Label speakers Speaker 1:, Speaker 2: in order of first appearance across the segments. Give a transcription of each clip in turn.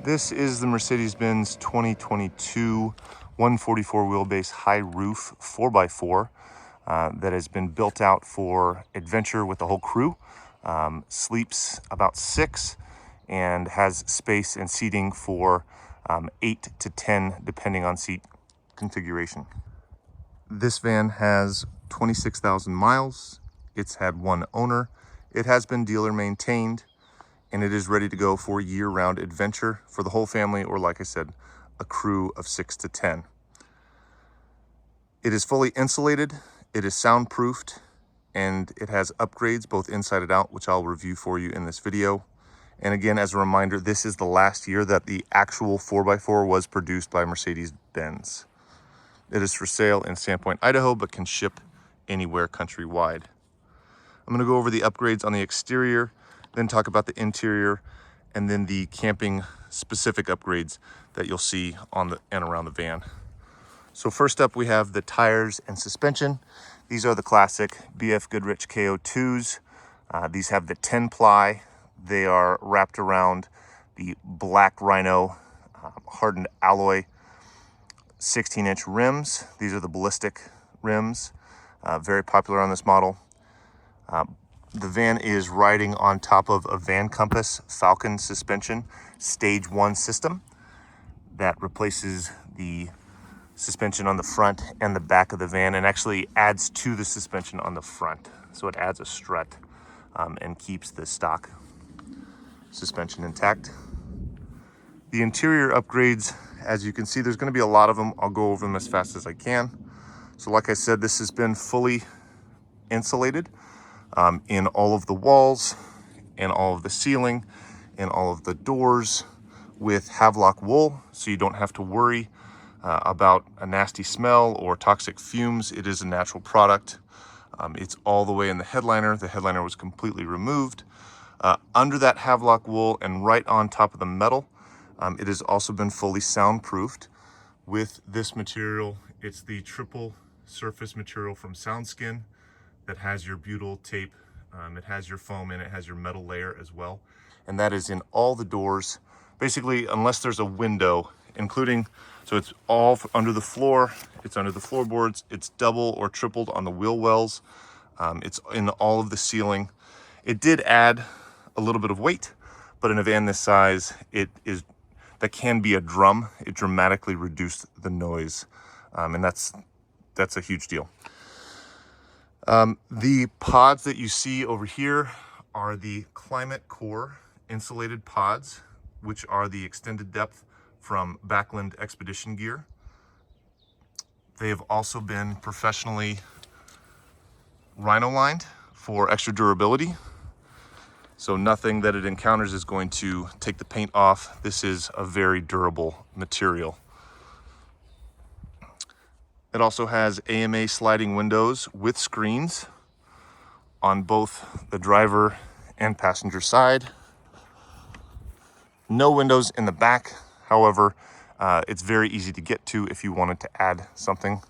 Speaker 1: This is the Mercedes-Benz 2022 144 wheelbase high roof 4x4 that has been built out for adventure with the whole crew. Sleeps about 6 and has space and seating for 8 to 10 depending on seat configuration. This van has 26,000 miles. It's had one owner. It has been dealer maintained, and it is ready to go for year-round adventure for the whole family, or like I said, a crew of 6 to 10. It is fully insulated, it is soundproofed, and it has upgrades both inside and out, which I'll review for you in this video. And again, as a reminder, this is the last year that the actual 4x4 was produced by Mercedes-Benz. It is for sale in Sandpoint, Idaho, but can ship anywhere countrywide. I'm gonna go over the upgrades on the exterior, then talk about the interior, and then the camping specific upgrades that you'll see on the and around the van. So first up, we have the tires and suspension. These are the classic BF Goodrich KO2s. These have the 10 ply. They are wrapped around the black Rhino hardened alloy 16-inch rims. These are the ballistic rims, very popular on this model. The van is riding on top of a Van Compass Falcon suspension stage 1 system that replaces the suspension on the front and the back of the van, and actually adds to the suspension on the front. So it adds a strut and keeps the stock suspension intact. The interior upgrades, as you can see, there's going to be a lot of them. I'll go over them as fast as I can. So like I said, this has been fully insulated in all of the walls, in all of the ceiling, in all of the doors with Havleock wool, so you don't have to worry about a nasty smell or toxic fumes. It is a natural product. It's all the way in the headliner. The headliner was completely removed. Under that Havleock wool and right on top of the metal, it has also been fully soundproofed with this material. It's the triple surface material from Soundskin that has your butyl tape. It has your foam in it, has your metal layer as well. And that is in all the doors, basically, unless there's a window, including, so it's all under the floor, it's under the floorboards, it's double or tripled on the wheel wells, it's in all of the ceiling. It did add a little bit of weight, but in a van this size, that can be a drum. It dramatically reduced the noise, and that's a huge deal. The pods that you see over here are the Climate Core insulated pods, which are the extended depth from Backland Expedition gear. They have also been professionally rhino lined for extra durability. So nothing that it encounters is going to take the paint off. This is a very durable material. It also has AMA sliding windows with screens on both the driver and passenger side. No windows in the back. However, it's very easy to get to if you wanted to add something.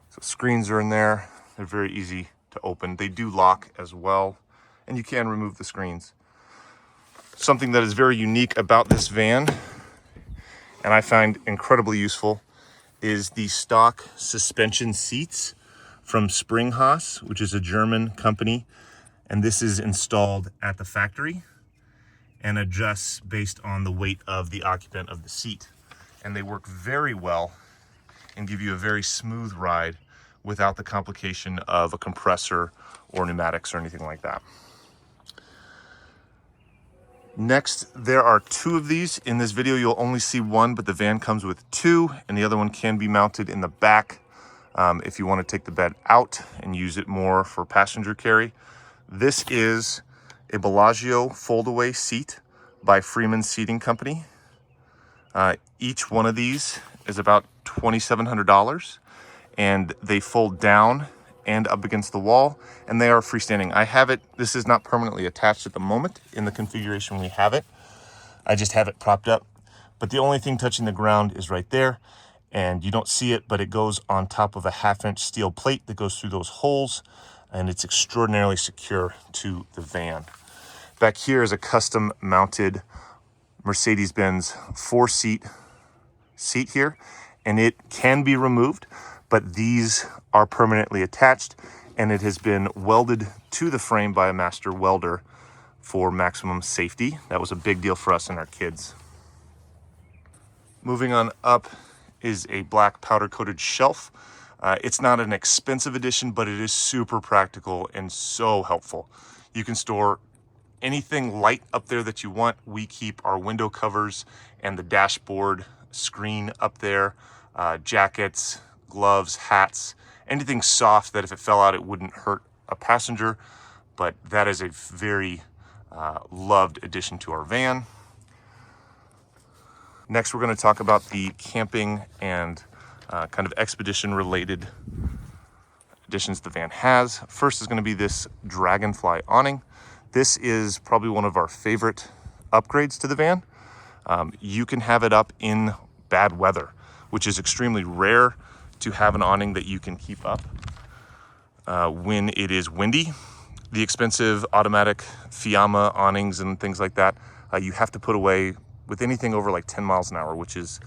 Speaker 1: So screens are in there. They're very easy to open. They do lock as well, and you can remove the screens. Something that is very unique about this van, and I find incredibly useful, is the stock suspension seats from Springhaus, which is a German company. And this is installed at the factory and adjusts based on the weight of the occupant of the seat. And they work very well and give you a very smooth ride without the complication of a compressor or pneumatics or anything like that. Next, there are 2 of these. In this video, you'll only see one, but the van comes with 2, and the other one can be mounted in the back if you want to take the bed out and use it more for passenger carry. This is a Bellagio foldaway seat by Freeman Seating Company. Each one of these is about $2,700, and they fold down and up against the wall, and they are freestanding. I have it, this is not permanently attached at the moment in the configuration we have it. I just have it propped up, but the only thing touching the ground is right there, and you don't see it, but it goes on top of a 1/2-inch steel plate that goes through those holes, and it's extraordinarily secure to the van. Back here is a custom mounted Mercedes-Benz 4-seat seat here, and it can be removed, but these are permanently attached, and it has been welded to the frame by a master welder for maximum safety. That was a big deal for us and our kids. Moving on up is a black powder coated shelf. It's not an expensive addition, but it is super practical and so helpful. You can store anything light up there that you want. We keep our window covers and the dashboard screen up there, jackets, gloves, hats, anything soft that if it fell out, it wouldn't hurt a passenger. But that is a very loved addition to our van. Next, we're going to talk about the camping and kind of expedition related additions the van has. First is going to be this Dragonfly awning. This is probably one of our favorite upgrades to the van. You can have it up in bad weather, which is extremely rare to have an awning that you can keep up when it is windy. The expensive automatic Fiamma awnings and things like that, you have to put away with anything over like 10 miles an hour, which is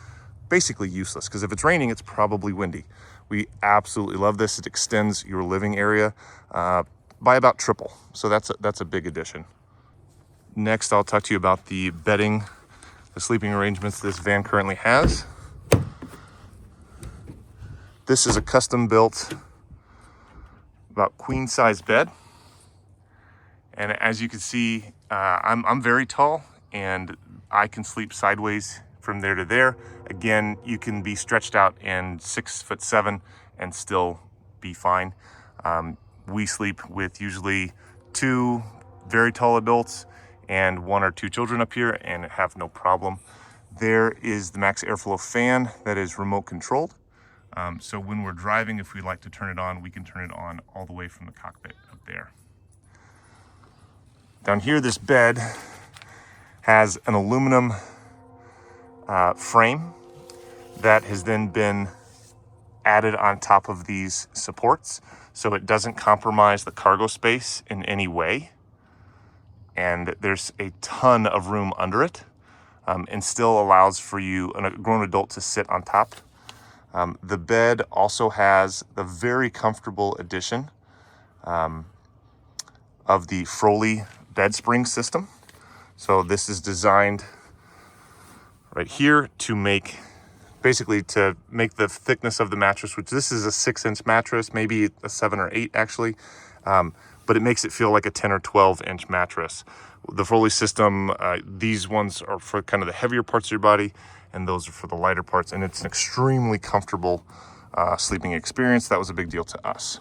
Speaker 1: basically useless because if it's raining, it's probably windy. We absolutely love this. It extends your living area by about triple. So that's a big addition. Next, I'll talk to you about the bedding, the sleeping arrangements this van currently has. This is a custom built about queen size bed. And as you can see, I'm very tall and I can sleep sideways from there to there. Again, you can be stretched out and 6'7" and still be fine. We sleep with usually 2 very tall adults and 1 or 2 children up here and have no problem. There is the max airflow fan that is remote controlled. So when we're driving, if we'd like to turn it on, we can turn it on all the way from the cockpit up there. Down here, this bed has an aluminum frame that has then been added on top of these supports, so it doesn't compromise the cargo space in any way. And there's a ton of room under it, and still allows for you, a grown adult, to sit on top. The bed also has the very comfortable addition of the Froley bed spring system. So this is designed right here to make, basically to make the thickness of the mattress, which this is a 6-inch mattress, maybe a 7 or 8 actually, but it makes it feel like a 10 or 12-inch mattress. The Froley system, these ones are for kind of the heavier parts of your body, and those are for the lighter parts, and it's an extremely comfortable sleeping experience. That was a big deal to us.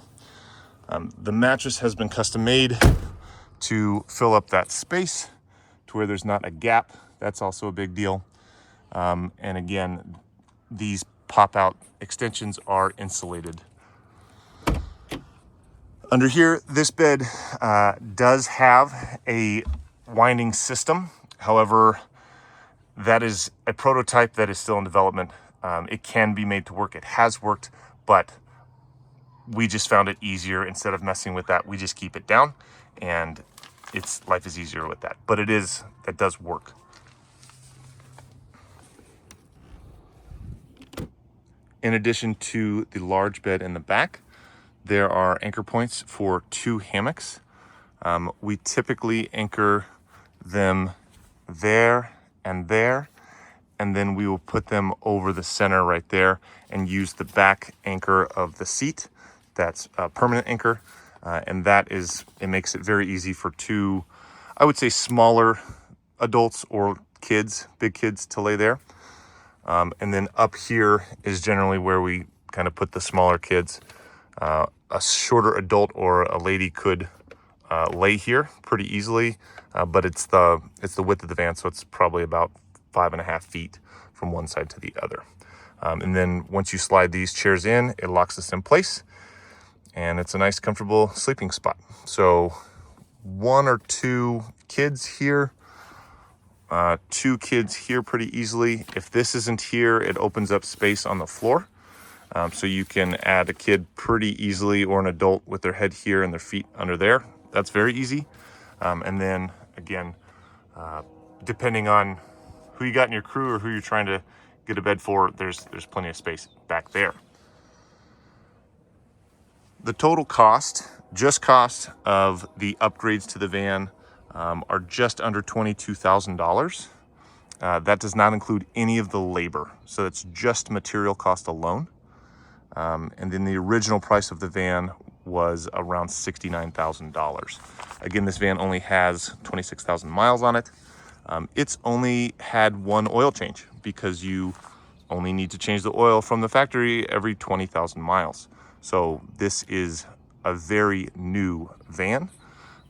Speaker 1: The mattress has been custom made to fill up that space to where there's not a gap. That's also a big deal. And again, these pop-out extensions are insulated. Under here, this bed does have a winding system. However, that is a prototype that is still in development. It can be made to work. It has worked, but we just found it easier. Instead of messing with that, we just keep it down, and life is easier with that. But it does work. In addition to the large bed in the back, there are anchor points for 2 hammocks. We typically anchor them there, and then we will put them over the center right there and use the back anchor of the seat. That's a permanent anchor, and it makes it very easy for 2, I would say, smaller adults or kids, big kids, to lay there. And then up here is generally where we kind of put the smaller kids. A shorter adult or a lady could lay here pretty easily, but it's the width of the van, so it's probably about 5.5 feet from one side to the other. And then once you slide these chairs in, it locks us in place, and it's a nice, comfortable sleeping spot. So 1 or 2 kids here, 2 kids here pretty easily. If this isn't here, it opens up space on the floor. So you can add a kid pretty easily, or an adult with their head here and their feet under there. That's very easy. And then again, depending on who you got in your crew or who you're trying to get a bed for, there's plenty of space back there. The total cost, just cost of the upgrades to the van are just under $22,000. That does not include any of the labor. So it's just material cost alone. And then the original price of the van was around $69,000. Again, this van only has 26,000 miles on it. It's only had one oil change because you only need to change the oil from the factory every 20,000 miles. So this is a very new van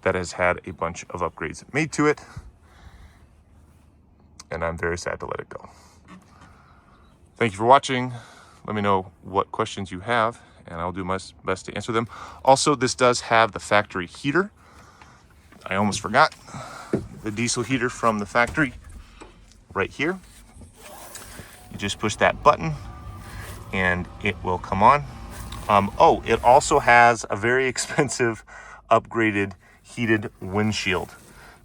Speaker 1: that has had a bunch of upgrades made to it. And I'm very sad to let it go. Thank you for watching. Let me know what questions you have, and I'll do my best to answer them. Also, this does have the factory heater. I almost forgot. The diesel heater from the factory right here. You just push that button and it will come on. Oh, it also has a very expensive upgraded heated windshield.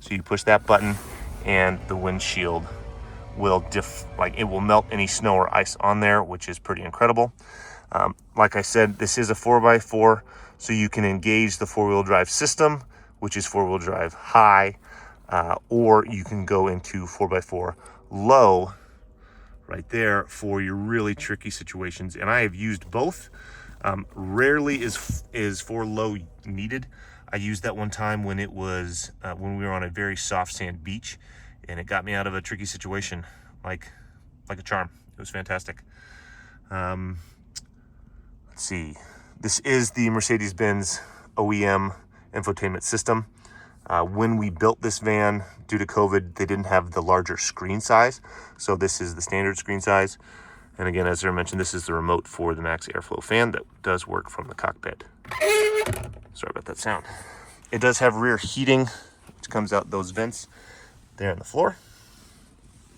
Speaker 1: So you push that button and the windshield will it will melt any snow or ice on there, which is pretty incredible. Like I said, this is a 4x4, so you can engage the four-wheel drive system, which is four-wheel drive high, or you can go into 4x4 low right there for your really tricky situations. And I have used both. Rarely is for low needed. I used that one time when it was when we were on a very soft sand beach, and it got me out of a tricky situation like a charm. It was fantastic. Let's see. This is the Mercedes-Benz OEM infotainment system. When we built this van, due to COVID, they didn't have the larger screen size. So this is the standard screen size. And again, as I mentioned, this is the remote for the max airflow fan that does work from the cockpit. Sorry about that sound. It does have rear heating, which comes out those vents there on the floor.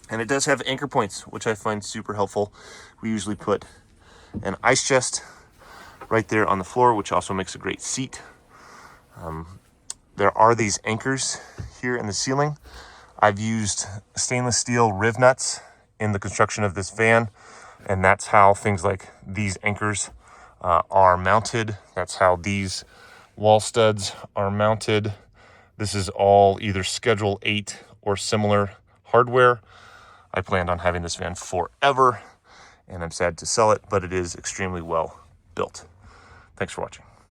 Speaker 1: And it does have anchor points, which I find super helpful. We usually put an ice chest right there on the floor, which also makes a great seat. There are these anchors here in the ceiling. I've used stainless steel riv nuts in the construction of this van, and that's how things like these anchors are mounted. That's how these wall studs are mounted. This is all either Schedule 8 or similar hardware. I planned on having this van forever, and I'm sad to sell it, but it is extremely well built. Thanks for watching.